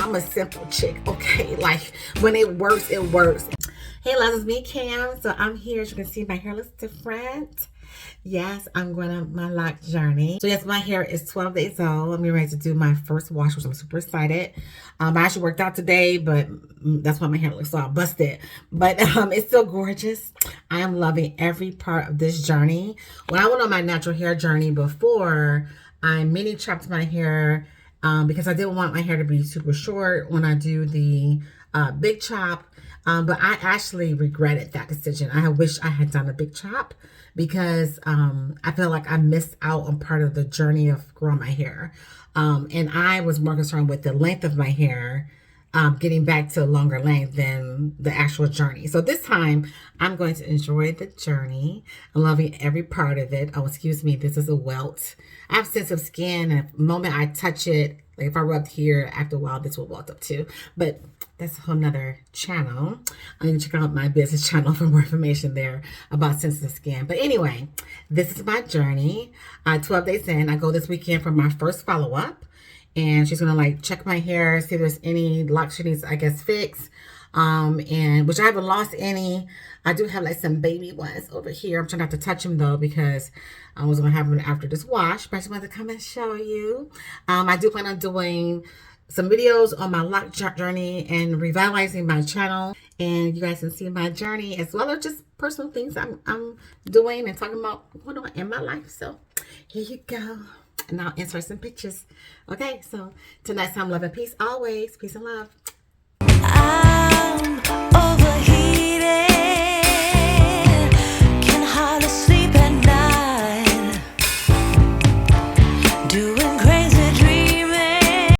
I'm a simple chick, okay? Like, when it works, it works. Hey, loves, it's me, Cam. So I'm here. As you can see, my hair looks different. Yes, I'm going on my Loc journey. So yes, my hair is 12 days old. I'm getting ready to do my first wash, which I'm super excited. I actually worked out today, but that's why my hair looks all busted. But it's still gorgeous. I am loving every part of this journey. When I went on my natural hair journey before, I mini chopped my hair because I didn't want my hair to be super short when I do the big chop. But I actually regretted that decision. I wish I had done a big chop because I feel like I missed out on part of the journey of growing my hair. And I was more concerned with the length of my hair, getting back to a longer length than the actual journey. So this time I'm going to enjoy the journey. I'm loving every part of it. Oh, excuse me, this is a welt. I have sensitive skin, and the moment I touch it, like if I rubbed here, after a while this will welt up too. But that's a whole nother channel. I'm going to check out my business channel for more information there about sensitive skin. But anyway, this is my journey. 12 days in, I go this weekend for my first follow-up. And she's going to like check my hair, see if there's any locks she needs, I guess, fix. And which I haven't lost any. I do have like some baby ones over here. I'm trying not to touch them though because I was going to have them after this wash. But I just wanted to come and show you. I do plan on doing some videos on my Loc journey and revitalizing my channel, and you guys can see my journey as well as just personal things I'm doing and talking about going on in my life. So here you go, and I'll insert some pictures. Okay, so till next time, love and peace always. Peace and love.